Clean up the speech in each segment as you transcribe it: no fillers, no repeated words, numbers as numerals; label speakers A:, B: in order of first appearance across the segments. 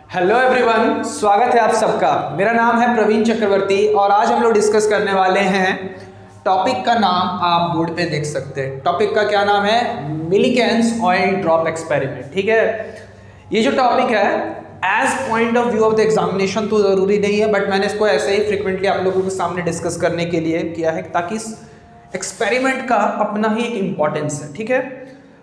A: Hello everyone, स्वागत है आप सबका। मेरा नाम है प्रवीण चक्रवर्ती और आज हम लोग डिस्कस करने वाले हैं। टॉपिक का नाम आप बोर्ड पे देख सकते हैं। टॉपिक का क्या नाम है? Millikan's oil drop experiment. ठीक है, ये जो टॉपिक है as point of view of the examination तो ज़रूरी नहीं है, बट मैंने इसको ऐसे ही फ्रिक्वेंटली आप लोगों के सामने डिस्कस करने के लिए किया है ताकि इस एक्सपेरिमेंट का अपना ही एक इम्पॉर्टेंस है। ठीक है,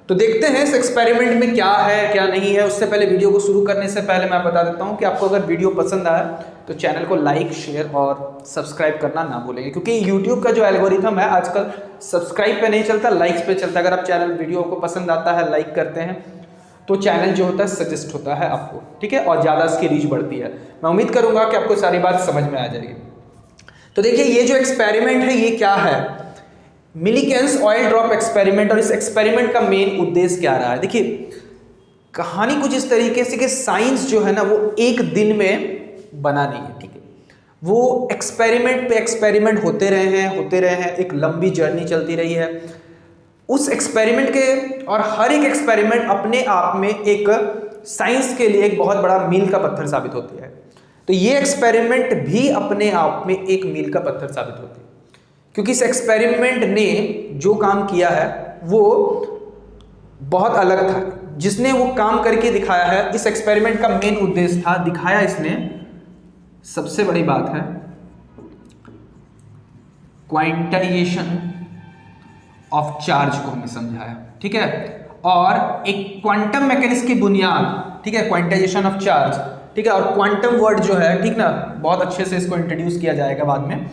A: तो देखते हैं इस एक्सपेरिमेंट में क्या है क्या नहीं है। उससे पहले वीडियो को शुरू करने से पहले मैं बता देता हूं कि आपको अगर वीडियो पसंद आया तो चैनल को लाइक, शेयर और सब्सक्राइब करना ना भूलेंगे, क्योंकि यूट्यूब का जो एल्गोरिथम है आजकल सब्सक्राइब पे नहीं चलता, लाइक्स पे चलता है। अगर आप चैनल वीडियो को पसंद आता है, लाइक करते हैं, तो चैनल जो होता है सजेस्ट होता है आपको। ठीक है, और ज़्यादा इसकी रीच बढ़ती है। मैं उम्मीद करूँगा कि आपको सारी बात समझ में आ जाएगी। तो देखिए, ये जो एक्सपेरिमेंट है ये क्या है? Millikan's oil drop experiment. और इस एक्सपेरिमेंट का मेन उद्देश्य क्या रहा है? देखिए, कहानी कुछ इस तरीके से कि साइंस जो है ना वो एक दिन में बना नहीं है। ठीक है, वो एक्सपेरिमेंट पे एक्सपेरिमेंट होते रहे हैं, एक लंबी जर्नी चलती रही है उस एक्सपेरिमेंट के। और हर एक एक्सपेरिमेंट अपने आप में एक साइंस के लिए एक बहुत बड़ा मील का पत्थर साबित होती है। तो ये एक्सपेरिमेंट भी अपने आप में एक मील का पत्थर साबित होती है, क्योंकि इस एक्सपेरिमेंट ने जो काम किया है वो बहुत अलग था। जिसने वो काम करके दिखाया है, इस एक्सपेरिमेंट का मेन उद्देश्य था, दिखाया इसने, सबसे बड़ी बात है, क्वांटाइजेशन ऑफ चार्ज को हमें समझाया। ठीक है, और एक क्वांटम मैकेनिक्स की बुनियाद। ठीक है, क्वांटाइजेशन ऑफ चार्ज। ठीक है, और क्वांटम वर्ड जो है, ठीक ना, बहुत अच्छे से इसको इंट्रोड्यूस किया जाएगा बाद में,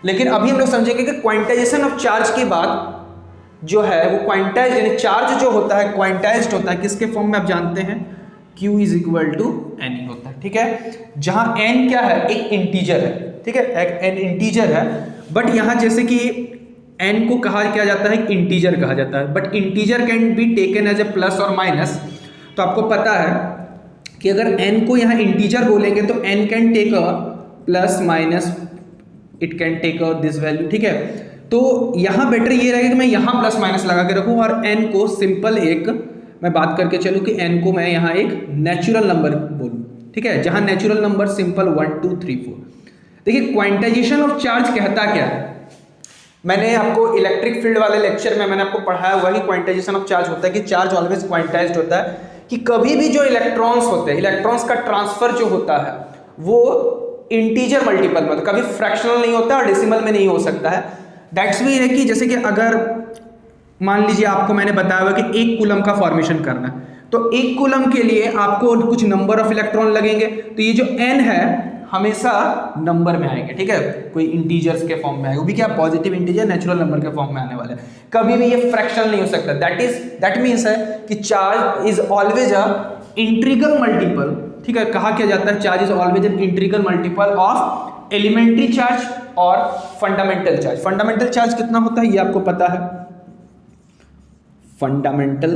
A: लेकिन अभी हम लोग समझेंगे कि क्वांटाइजेशन ऑफ चार्ज की बात जो है वो क्वांटाइज, यानी चार्ज जो होता है क्वांटाइज्ड होता है किसके फॉर्म में आप जानते हैं? Q is equal to N होता है। ठीक है, जहां n क्या है? एक इंटीजर है। ठीक है, एक n इंटीजर है, बट यहां जैसे कि n को कहा क्या जाता है? इंटीजर कहा जाता है, but integer can be taken as a plus और माइनस। तो आपको पता है कि अगर n को यहाँ इंटीजर बोलेंगे तो n can take a plus minus, it can take out this value. ठीक है, तो यहाँ बेटर ये रहेगा कि मैं यहाँ प्लस माइनस लगा के रखूँ और n को सिंपल एक मैं बात करके चलूँ कि n को मैं यहाँ एक नेचुरल नंबर बोलूँ। ठीक है, जहाँ नेचुरल नंबर सिंपल 1 2 3 4। देखिए, क्वांटाइजेशन ऑफ चार्ज कहता क्या है? मैंने आपको इलेक्ट्रिक फील्ड वाले लेक्चर में मैंने आपको पढ़ाया, वही क्वांटाइजेशन ऑफ चार्ज होता है कि चार्ज ऑलवेज क्वांटाइज्ड होता है, कि कभी भी जो इलेक्ट्रॉन्स होते हैं, इलेक्ट्रॉन्स का ट्रांसफर जो होता है वो इंटीजर मल्टीपल में, कभी फ्रैक्शनल नहीं होता और डेसिमल में नहीं हो सकता है। दैट्स मीन है कि जैसे कि अगर मान लीजिए आपको मैंने बताया हुआ कि 1 कूलम का फॉर्मेशन करना है, तो 1 कूलम के लिए आपको कुछ नंबर ऑफ इलेक्ट्रॉन लगेंगे। तो ये जो n है हमेशा नंबर में आएंगे। ठीक है, कोई इंटीजर्स के फॉर्म में आएगा, वो भी क्या? पॉजिटिव इंटीजर, नेचुरल नंबर के फॉर्म में आने वाले हैं। कभी भी ये फ्रैक्शनल नहीं हो सकता। दैट मीन्स है कि charge is always a integral multiple. ठीक है, कहा क्या जाता है? Charge is always an integral multiple of elementary charge और फंडामेंटल चार्ज। फंडामेंटल चार्ज कितना होता है ये आपको पता है? फंडामेंटल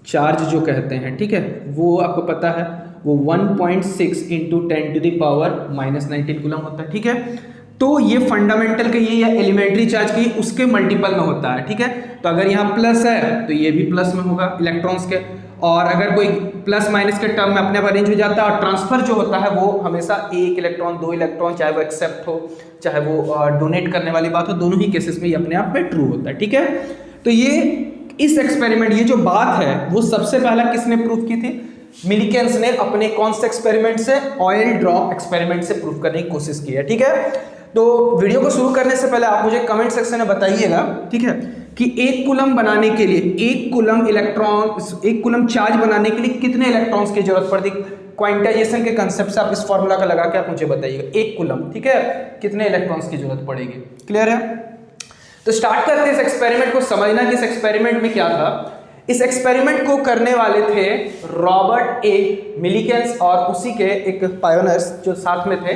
A: चार्ज जो कहते हैं, ठीक है, वो आपको पता है, वो 1.6 into 10 to the power -19 coulomb होता है। ठीक है, तो ये फंडामेंटल के ये या एलिमेंट्री चार्ज की उसके मल्टीपल में होता है। ठीक है, तो अगर यहाँ प्लस है तो ये भी प्लस में होगा इलेक्ट्रॉन्स के, और अगर कोई प्लस माइनस के टर्म में अपने आप अरेंज हो जाता है, और ट्रांसफर जो होता है वो हमेशा 1 इलेक्ट्रॉन 2 इलेक्ट्रॉन, चाहे वो एक्सेप्ट हो चाहे वो डोनेट करने वाली बात हो, दोनों ही केसेस में ये अपने आप में ट्रू होता है। ठीक है, तो ये इस एक्सपेरिमेंट, ये जो बात है वो सबसे पहला किसने प्रूव की थी? मिलीकेन्स ने अपने कौन से एक्सपेरिमेंट से? ऑयल ड्रॉप एक्सपेरिमेंट से प्रूव करने की कोशिश की है। ठीक है, तो वीडियो को शुरू करने से पहले आप मुझे कमेंट सेक्शन में बताइएगा, ठीक है, कि 1 कूलम बनाने के लिए, 1 कूलम इलेक्ट्रॉन, 1 कूलम चार्ज बनाने के लिए कितने इलेक्ट्रॉन्स की जरूरत पड़ती? क्वांटाइजेशन के कंसेप्ट से आप इस फॉर्मूला का लगा के आप मुझे बताइएगा, 1 कूलम, ठीक है, कितने इलेक्ट्रॉन्स की जरूरत पड़ेगी। क्लियर है? तो स्टार्ट करते हैं इस एक्सपेरिमेंट को समझना कि इस एक्सपेरिमेंट में क्या था। इस एक्सपेरिमेंट को करने वाले थे रॉबर्ट ए मिलीकेन्स और उसी के एक पायोनियर्स जो साथ में थे,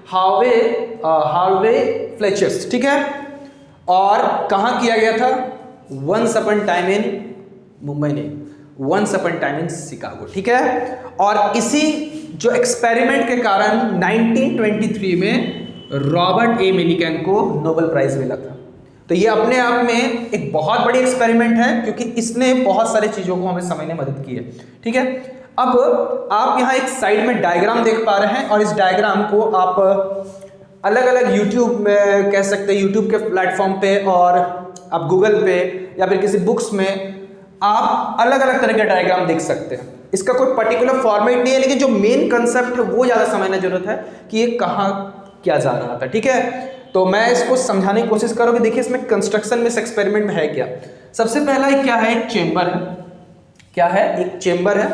A: हार्वे फ्लेचर्स। ठीक है, और कहाँ किया गया था? Once upon time in Mumbai नहीं, once upon time in Chicago. ठीक है, और इसी जो एक्सपेरिमेंट के कारण 1923 में रॉबर्ट ए मिलीकेन को नोबेल प्राइज मिला था। तो ये अपने आप में एक बहुत बड़ी एक्सपेरिमेंट है, क्योंकि इसने बहुत सारी चीज़ों को हमें समझने में मदद की है। ठीक है, अब आप यहाँ एक साइड में डायग्राम देख पा रहे हैं और इस डायग्राम को आप अलग अलग यूट्यूब में कह सकते हैं, यूट्यूब के प्लेटफॉर्म पे और आप गूगल पे या फिर किसी बुक्स में आप अलग अलग तरह के डायग्राम देख सकते हैं। इसका कोई पर्टिकुलर फॉर्मेट नहीं है, लेकिन जो मेन कंसेप्ट है वो ज़्यादा समझने की जरूरत है कि ये कहाँ क्या जा रहा था। ठीक है, तो मैं इसको समझाने की कोशिश करूँ कि देखिए इसमें कंस्ट्रक्शन में, इस एक्सपेरिमेंट में है क्या। सबसे पहला क्या है, एक चेंबर है। क्या है, एक चेंबर है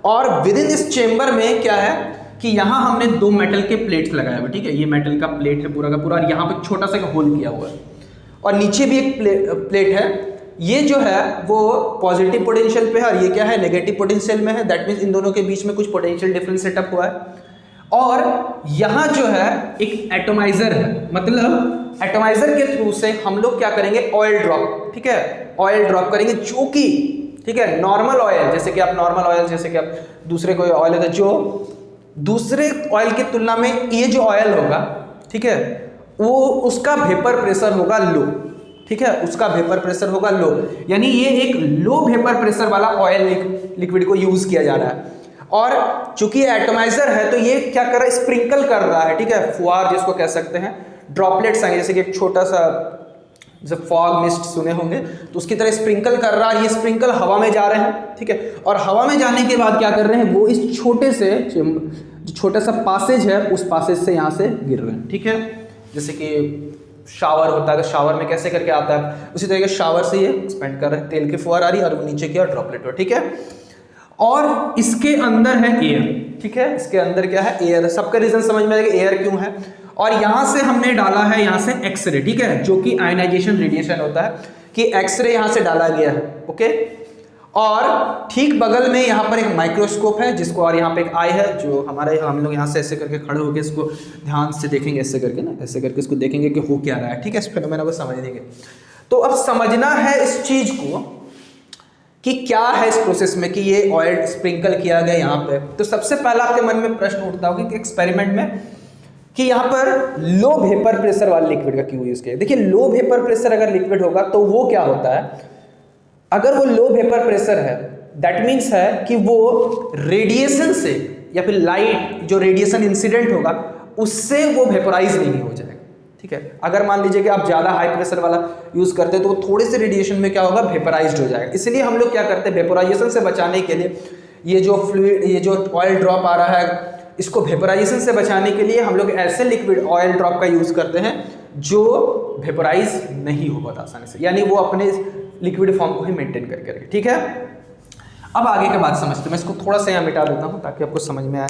A: और विद इन इस चेंबर में क्या है कि यहाँ हमने 2 मेटल के प्लेट्स लगाए हुए। ठीक है, ये मेटल का प्लेट है पूरा का पूरा और यहाँ पे छोटा सा होल किया हुआ है और नीचे भी एक प्लेट है। ये जो है वो पॉजिटिव पोटेंशियल पे है और ये क्या है, नेगेटिव पोटेंशियल में है। दैट मीन्स इन दोनों के बीच में कुछ पोटेंशियल डिफरेंस सेटअप हुआ है। और यहाँ जो है एक एटोमाइजर है, मतलब एटोमाइजर के थ्रू से हम लोग क्या करेंगे, ऑयल ड्रॉप। ठीक है, ऑयल ड्रॉप करेंगे जो कि, ठीक है, नॉर्मल ऑयल, जैसे कि आप नॉर्मल ऑयल, जैसे कि आप दूसरे कोई ऑयल है जो दूसरे ऑयल की तुलना में ये जो ऑयल होगा, ठीक है, वो उसका वेपर प्रेशर होगा लो। ठीक है, उसका वेपर प्रेशर होगा लो, यानी ये एक लो वेपर प्रेशर वाला ऑयल लिक्विड को यूज किया जा रहा है। और चूंकि एटोमाइजर है तो ये क्या कर रहा है, स्प्रिंकल कर रहा है। ठीक है, फुहार जिसको कह सकते हैं, ड्रॉपलेट्स आएंगे, जैसे कि एक छोटा सा जब फॉग मिस्ट सुने होंगे तो उसकी तरह स्प्रिंकल कर रहा है। ये स्प्रिंकल हवा में जा रहे हैं। ठीक है, और हवा में जाने के बाद क्या कर रहे हैं, वो इस छोटे से जो छोटा सा पासेज है उस पासेज से यहाँ से गिर रहे हैं। ठीक है, जैसे कि शावर होता है तो शावर में कैसे करके आता है, उसी तरीके शावर से ये एक्सपेंड कर रहे हैं, तेल की फुहार आ रही है और वो नीचे की और ड्रॉपलेट हो। ठीक है, और इसके अंदर है एयर। ठीक है, इसके अंदर क्या है, एयर। सबका रीजन समझ में आएगा एयर क्यों है। और यहां से हमने डाला है यहाँ से एक्सरे। ठीक है, जो कि आयनाइजेशन रेडिएशन होता है कि एक्सरे यहां से डाला गया है। ओके, और ठीक बगल में यहाँ पर एक माइक्रोस्कोप है जिसको, और यहाँ पे एक आई है जो हमारे, हम लोग यहाँ से ऐसे करके खड़े होकर इसको ध्यान से देखेंगे, ऐसे करके ना, ऐसे करके इसको देखेंगे कि हो क्या रहा है। ठीक है, इस फिनोमेना को समझ लेंगे। तो अब समझना है इस चीज को कि क्या है इस प्रोसेस में कि ये ऑयल स्प्रिंकल किया गया यहाँ पे। तो सबसे पहला आपके मन में प्रश्न उठता होगा कि एक्सपेरिमेंट में कि यहाँ पर लो वेपर प्रेशर वाले लिक्विड का क्यों यूज किया। देखिए, लो वेपर प्रेशर अगर लिक्विड होगा तो वो क्या होता है, अगर वो लो वेपर प्रेशर है दैट मीन्स है कि वो रेडिएशन से या फिर लाइट जो रेडिएशन इंसिडेंट होगा उससे वो वेपोराइज नहीं हो जाएगा। ठीक है, अगर मान लीजिए कि आप ज़्यादा हाई प्रेशर वाला यूज़ करते हैं तो वो थोड़े से रेडिएशन में क्या होगा, वेपोराइज्ड हो जाएगा। इसलिए हम लोग क्या करते हैं, वेपोराइजेशन से बचाने के लिए ये जो फ्लूइड, ये जो ऑयल ड्रॉप आ रहा है, इसको वेपोराइजेशन से बचाने के लिए हम लोग ऐसे लिक्विड ऑयल ड्रॉप का यूज़ करते हैं जो वेपोराइज नहीं हो बहुत आसानी से, यानी वो अपने लिक्विड फॉर्म को ही मेंटेन करके रखे। ठीक है, अब आगे की बात समझते हैं। मैं इसको थोड़ा सा यहाँ मिटा देता हूँ ताकि आपको समझ में आए।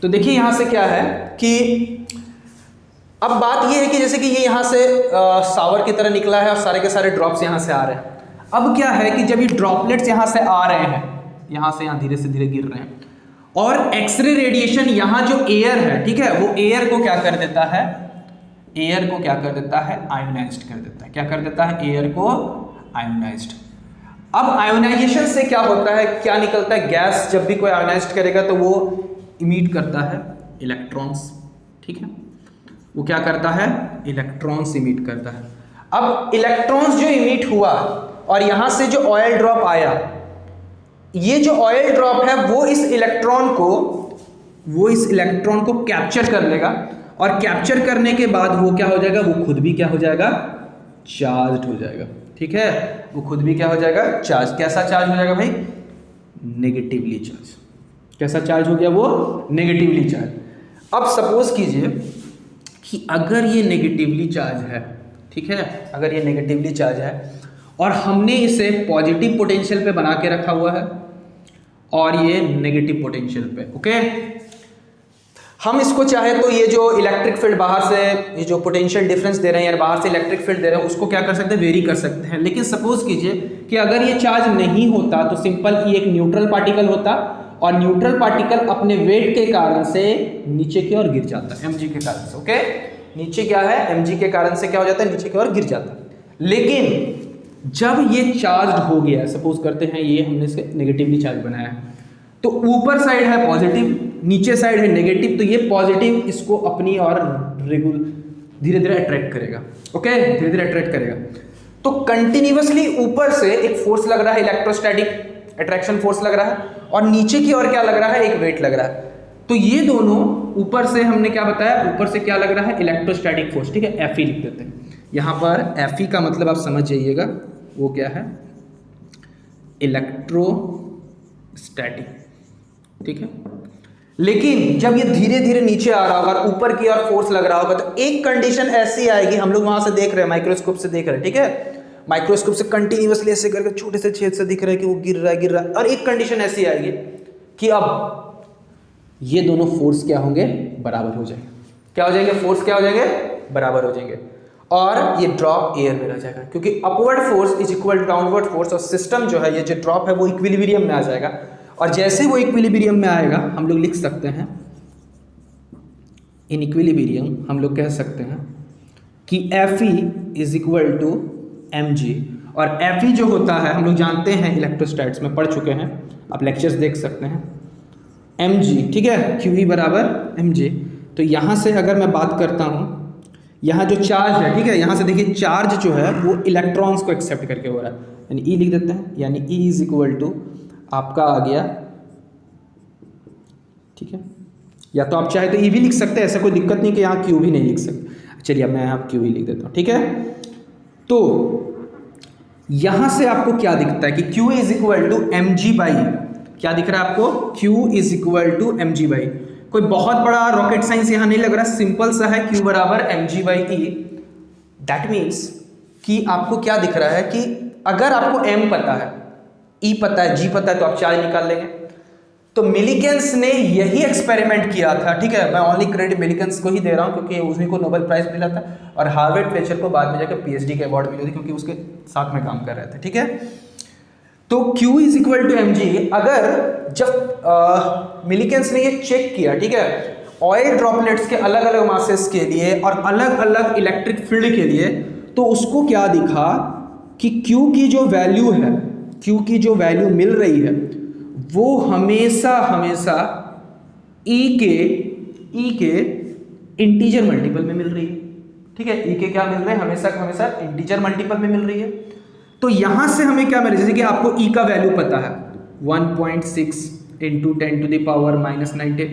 A: तो देखिए यहां से क्या है कि अब बात यह है कि जैसे कि ये यहां से शावर की तरह निकला है और सारे के सारे ड्रॉप्स यहां से आ रहे हैं। अब क्या है कि जब ये ड्रॉपलेट्स यहां से आ रहे हैं, यहां से यहां धीरे से धीरे गिर रहे हैं और एक्सरे रेडिएशन यहां जो एयर है, ठीक है, वो एयर को क्या कर देता है, एयर को क्या कर देता है, आयोनाइज्ड कर देता है। क्या कर देता है, एयर को आयोनाइज्ड। अब आयोनाइजेशन से क्या होता है, क्या निकलता है, गैस जब भी कोई आयोनाइज्ड करेगा तो वो इमिट करता है इलेक्ट्रॉन्स। ठीक है, वो क्या करता है, इलेक्ट्रॉन्स इमिट करता है। अब इलेक्ट्रॉन्स जो इमिट हुआ और यहां से जो ऑयल ड्रॉप आया, ये जो ऑयल ड्रॉप है वो इस इलेक्ट्रॉन को कैप्चर कर लेगा और कैप्चर करने के बाद वो क्या हो जाएगा, वो खुद भी क्या हो जाएगा, चार्ज हो जाएगा। ठीक है, वो खुद भी क्या हो जाएगा, चार्ज। कैसा चार्ज हो जाएगा भाई, नेगेटिवली चार्ज। कैसा चार्ज हो गया, वो नेगेटिवली चार्ज। अब सपोज कीजिए कि अगर ये नेगेटिवली चार्ज है, ठीक है, अगर ये नेगेटिवली चार्ज है और हमने इसे पॉजिटिव पोटेंशियल पे बना के रखा हुआ है और ये नेगेटिव पोटेंशियल पे, ओके, हम इसको चाहे तो ये जो इलेक्ट्रिक फील्ड बाहर से, ये जो पोटेंशियल डिफरेंस दे रहे हैं या बाहर से इलेक्ट्रिक फील्ड दे रहे हैं, उसको क्या कर सकते हैं, वेरी कर सकते हैं। लेकिन सपोज कीजिए कि अगर ये चार्ज नहीं होता तो सिंपल ये एक न्यूट्रल पार्टिकल होता और न्यूट्रल पार्टिकल अपने वेट के कारण से नीचे की ओर गिर जाता है, mg के कारण से। ओके, नीचे क्या है, mg के कारण से क्या हो जाता है, नीचे की ओर गिर जाता है। लेकिन जब ये चार्ज हो गया, सपोज करते हैं ये हमने इसके नेगेटिवली चार्ज बनाया है, तो ऊपर साइड है पॉजिटिव, नीचे साइड है नेगेटिव, तो ये पॉजिटिव इसको अपनी और धीरे धीरे अट्रैक्ट करेगा। ओके, धीरे धीरे अट्रैक्ट करेगा। तो कंटिन्यूअसली ऊपर से एक फोर्स लग रहा है, इलेक्ट्रोस्टैटिक अट्रैक्शन फोर्स लग रहा है, और नीचे की ओर क्या लग रहा है, एक वेट लग रहा है। तो ये दोनों ऊपर से हमने क्या बताया, ऊपर से क्या लग रहा है, इलेक्ट्रोस्टैटिक फोर्स। ठीक है, Fe लिख देते हैं यहाँ पर। Fe का मतलब आप समझ जाइएगा, वो क्या है, इलेक्ट्रोस्टैटिक। ठीक है, लेकिन जब ये धीरे धीरे नीचे आ रहा होगा और ऊपर की ओर फोर्स लग रहा होगा, तो एक कंडीशन ऐसी आएगी, हम लोग वहां से देख रहे हैं, माइक्रोस्कोप से देख रहे हैं। ठीक है, माइक्रोस्कोप से कंटिन्यूअसली ऐसे करके छोटे से छेद से दिख रहा है कि वो गिर रहा है, और एक कंडीशन ऐसी आएगी कि अब ये दोनों फोर्स क्या होंगे, बराबर हो जाएंगे। क्या हो जाएंगे, फोर्स क्या हो जाएंगे, बराबर हो जाएंगे, और ये ड्रॉप एयर में रह जाएगा, क्योंकि upward force is equal to downward force, और सिस्टम जो है, ये जो ड्रॉप है वो इक्विलिब्रियम में आ जाएगा। और जैसे वो इक्विलिब्रियम में आएगा, हम लोग लिख सकते हैं इन इक्विलिब्रियम, हम लोग कह सकते हैं कि Fe is equal to mg। और Fe जो होता है, हम लोग जानते हैं, इलेक्ट्रोस्टैट्स में पढ़ चुके हैं, आप लेक्चर्स देख सकते हैं, mg। ठीक है, QE बराबर mg। तो यहाँ से अगर मैं बात करता हूँ, यहाँ जो चार्ज है, ठीक है, यहाँ से देखिए चार्ज जो है वो इलेक्ट्रॉन्स को एक्सेप्ट करके हो रहा है, यानी E लिख देते हैं, यानी E इज इक्वल टू आपका आ गया। ठीक है, या तो आप चाहे तो E भी लिख सकते हैं, ऐसा कोई दिक्कत नहीं कि यहाँ Q भी नहीं लिख सकते। चलिए अब मैं यहाँ Q ही लिख देता हूँ। ठीक है, तो यहाँ से आपको क्या दिखता है कि Q is equal to mg by, क्या दिख रहा है आपको, Q is equal to mg by. कोई बहुत बड़ा रॉकेट साइंस यहाँ नहीं लग रहा, सिंपल सा है, Q बराबर mg by E। That means कि आपको क्या दिख रहा है कि अगर आपको m पता है, E पता है, G पता है, तो आप चार्ज निकाल लेंगे। तो मिलीकेंस ने यही एक्सपेरिमेंट किया था। ठीक है, मैं ओनली क्रेडिट मिलीकेंस को ही दे रहा हूँ, क्योंकि उसी को नोबेल प्राइज मिला था, और हार्वर्ड फ्लेचर को बाद में जाकर PhD के अवार्ड मिले थे, क्योंकि उसके साथ में काम कर रहे थे। ठीक है, तो Q is equal to mg। अगर जब मिलीकेंस ने ये चेक किया, ठीक है, ऑयल ड्रॉपलेट्स के अलग अलग मासेस के लिए और अलग अलग इलेक्ट्रिक फील्ड के लिए, तो उसको क्या दिखा कि Q की जो वैल्यू है, Q की जो वैल्यू मिल रही है, वो हमेशा हमेशा E के इंटीजर मल्टीपल में मिल रही है। ठीक है, E के क्या मिल रहे हैं, हमेशा हमेशा इंटीजर मल्टीपल में मिल रही है। तो यहां से हमें क्या मिले, जैसे कि आपको E का वैल्यू पता है 1.6 इंटू 10 टू द पावर -90,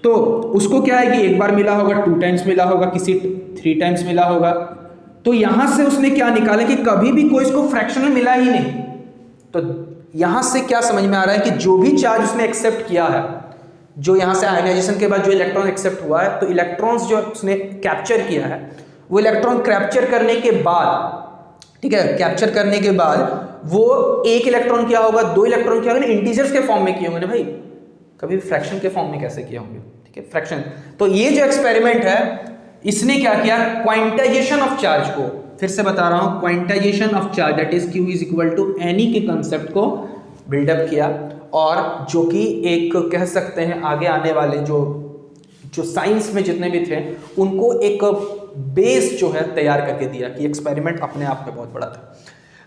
A: तो उसको क्या है कि एक बार मिला होगा, 2 टाइम्स मिला होगा, किसी 3 टाइम्स मिला होगा। तो यहां से उसने क्या निकाला कि कभी भी कोई इसको फ्रैक्शनल मिला ही नहीं। तो यहां से क्या समझ में आ रहा है कि जो भी चार्ज उसने एक्सेप्ट किया है, जो यहां से आयनाइजेशन के बाद जो इलेक्ट्रॉन एक्सेप्ट हुआ है, तो इलेक्ट्रॉन्स जो उसने कैप्चर किया है, वो इलेक्ट्रॉन कैप्चर करने के बाद, ठीक है, कैप्चर करने के बाद वो एक इलेक्ट्रॉन क्या होगा, 2 इलेक्ट्रॉन क्या होगा, इंटीजर्स के फॉर्म में किए होंगे ना भाई, कभी फ्रैक्शन के फॉर्म में कैसे किए होंगे। ठीक है, फ्रैक्शन। तो ये जो एक्सपेरिमेंट है, इसने क्या किया, क्वांटाइजेशन ऑफ चार्ज को, फिर से बता रहा हूं, quantization of charge that is Q is equal to एनी के कंसेप्ट को बिल्डअप किया, और जो कि एक कह सकते हैं आगे आने वाले जो साइंस में जितने भी थे, उनको एक बेस जो है तैयार करके दिया कि एक्सपेरिमेंट अपने आप में बहुत बड़ा था।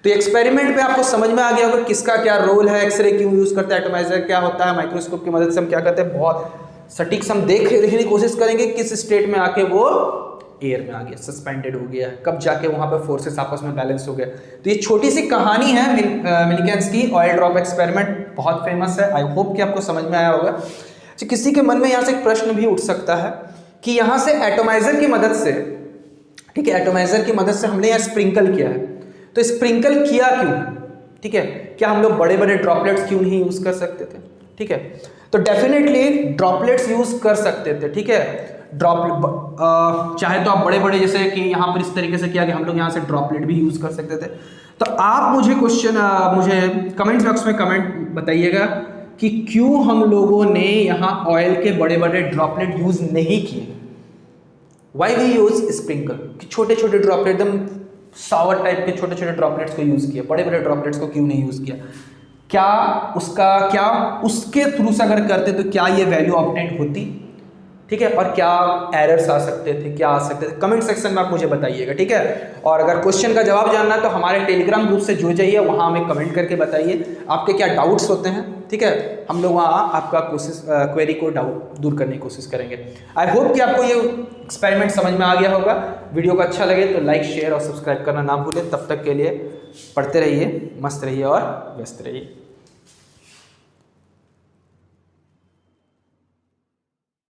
A: तो एक्सपेरिमेंट पे आपको समझ में आ गया होगा किसका क्या रोल है, एक्सरे क्यों यूज करते हैं, एटमाइजर क्या होता है, माइक्रोस्कोप की मदद से हम क्या करते हैं, बहुत सटीक से हम देखने की कोशिश करेंगे किस स्टेट में आके वो एयर में आ गया, सस्पेंडेड हो गया, कब जाके वहां पर फोर्सेस आपस में बैलेंस हो गया। तो ये छोटी सी कहानी है मिलीकेंस की, ऑयल ड्रॉप एक्सपेरिमेंट, बहुत फेमस है। आई होप कि आपको समझ में आया होगा। तो किसी के मन में यहाँ से एक प्रश्न भी उठ सकता है कि यहाँ से एटोमाइजर की मदद से, ठीक है, एटोमाइजर की मदद से हमने यहाँ स्प्रिंकल किया है, तो स्प्रिंकल किया क्यों, ठीक है, क्या हम लोग बड़े बड़े ड्रॉपलेट्स क्यों नहीं यूज कर सकते थे। ठीक है, तो डेफिनेटली ड्रॉपलेट्स यूज कर सकते थे। ठीक है, चाहे तो आप बड़े बड़े, जैसे कि यहाँ पर इस तरीके से किया कि हम लोग यहाँ से ड्रॉपलेट भी यूज कर सकते थे। तो आप मुझे मुझे कमेंट बॉक्स में कमेंट बताइएगा कि क्यों हम लोगों ने यहाँ ऑयल के बड़े बड़े ड्रॉपलेट यूज नहीं किए। वाई वी यूज स्प्रिंकल, कि छोटे छोटे ड्रॉपलेट, एकदम सावर टाइप के छोटे छोटे ड्रॉपलेट्स को यूज किया, बड़े बड़े ड्रॉपलेट्स को क्यों नहीं यूज किया। क्या उसके थ्रू से अगर करते तो क्या ये वैल्यू ऑब्टेन होती, ठीक है, और क्या एरर्स आ सकते थे, क्या आ सकते थे, कमेंट सेक्शन में आप मुझे बताइएगा। ठीक है, और अगर क्वेश्चन का जवाब जानना है तो हमारे टेलीग्राम ग्रुप से जुड़ जाइए, वहाँ हमें कमेंट करके बताइए आपके क्या डाउट्स होते हैं। ठीक है, हम लोग वहाँ आपका क्वेरी को डाउट दूर करने की कोशिश करेंगे। आई होप कि आपको ये एक्सपेरिमेंट समझ में आ गया होगा। वीडियो को अच्छा लगे तो लाइक, शेयर और सब्सक्राइब करना ना भूलें। तब तक के लिए पढ़ते रहिए, मस्त रहिए और व्यस्त रहिए।